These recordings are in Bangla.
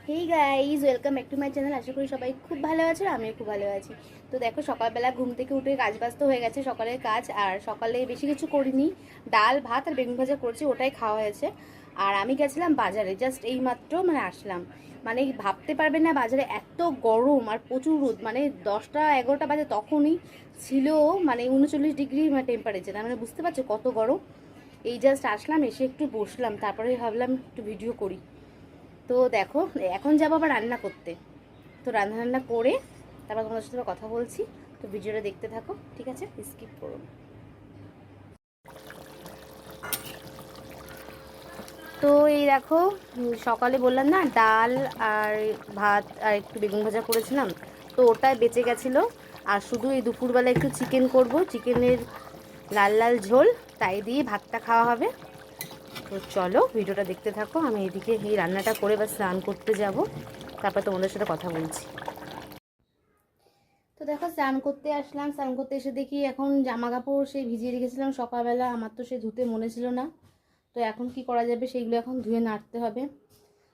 Hey guys, welcome back to my channel. আশা করি সবাই খুব ভালো আছে, আমিও খুব ভালো আছি। তো দেখো, সকালবেলা ঘুম থেকে উঠে কাজ বাজ তো হয়ে গেছে, সকালের কাজ। আর সকালে বেশি কিছু করিনি, ডাল ভাত আর বেগুন ভাজা করছি, ওটাই খাওয়া হয়েছে। আর আমি গেছিলাম বাজারে, জাস্ট এই মাত্র আসলাম। মানে ভাবতে পারবেন না, বাজারে এত গরম আর প্রচুর রোদ। মানে 10টা 11টা বাজে, তখনই ছিল 39 ডিগ্রি টেম্পারেচার। মানে বুঝতে পারছো কত গরম। এই জাস্ট আসলাম, এসে একটু বসলাম, তারপরে ভাবলাম একটু ভিডিও করি। তো দেখো, এখন যাবো আবার রান্না করতে। তো রান্না করে তারপর তোমাদের সাথে কথা বলছি। তো ভিডিওটা দেখতে থাকো, ঠিক আছে? স্কিপ করো। তো এই দেখো, সকালে বললাম না, ডাল আর ভাত আর একটু বেগুন ভাজা করেছিলাম, তো ওটাই বেঁচে গেছিলো। আর শুধু এই দুপুরবেলা একটু চিকেন করব, চিকেনের লাল লাল ঝোল, তাই দিয়ে ভাতটা খাওয়া হবে। তো চলো ভিডিওটা দেখতে থাকো। আমি এদিকে এই রান্নাটা করে বা স্নান করতে যাব, তারপর তোমাদের সাথে কথা বলছি। তো দেখো, স্নান করতে আসলাম। স্নান করতে এসে দেখি এখন জামা কাপড় সেই ভিজিয়ে রেখেছিলাম সকালবেলা, আমার তো সে ধুতে মনে ছিল না। তো এখন কি করা যাবে, সেইগুলো এখন ধুয়ে নাড়তে হবে।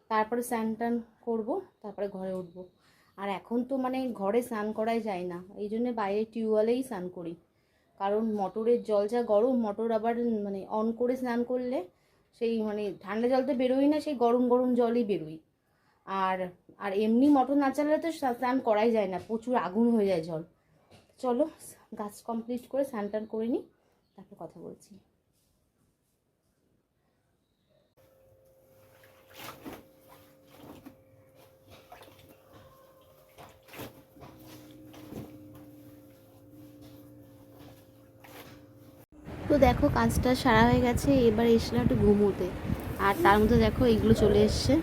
তারপরে স্নান টান করবো, তারপরে ঘরে উঠবো। আর এখন তো ঘরে স্নান করাই যায় না, এই জন্য বাইরে টিউবওয়েলেই স্নান করি। কারণ মোটরের জল যা গরম, মোটর আবার অন করে স্নান করলে সেই ঠান্ডা জল তো বেরোই না, সেই গরম গরম জলই বেরোই। আর আর এমনি মোটর না চালালে তো স্নান করাই যায় না, প্রচুর আগুন হয়ে যায় জল। চলো গাছ কমপ্লিট করে স্নান টান করে নিই, তারপর কথা বলছি। তো দেখো, কাজটা সারা হয়ে গেছে, এবার এসলাম একটু ঘুমোতে। আর তার মধ্যে দেখো এইগুলো চলে এসছে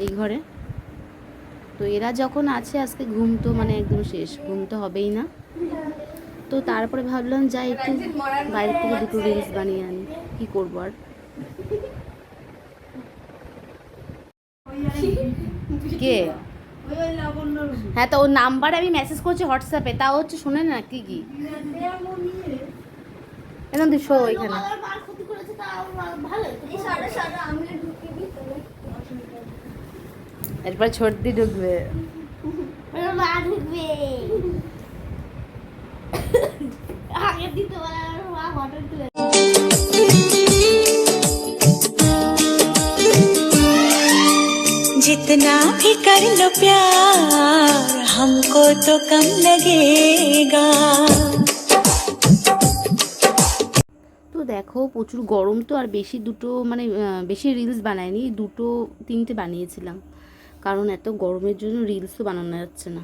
এই ঘরে। তো এরা যখন আছে, আজকে ঘুম তো একদম শেষ, ঘুম তো হবেই না। তো তারপরে ভাবলাম যাই একটু বাইরে থেকে দুটো রিলস বানিয়ে আনি, কি করবো আর। কে? হ্যাঁ, তো ওর নাম্বারে আমি মেসেজ করছি হোয়াটসঅ্যাপে, তাও হচ্ছে শোনে না। কি কি এখন তুই শো এখানে। এরপর ছোটদি ঢুকবে। जितना भी कर लो प्यार हमको तो कम लगेगा। তো দেখো, প্রচুর গরম তো, আর বেশি বেশি রিলস বানাইনি, 2-3টে বানিয়েছিলাম। কারণ এত গরমের জন্য রিলসও বানানো যাচ্ছে না।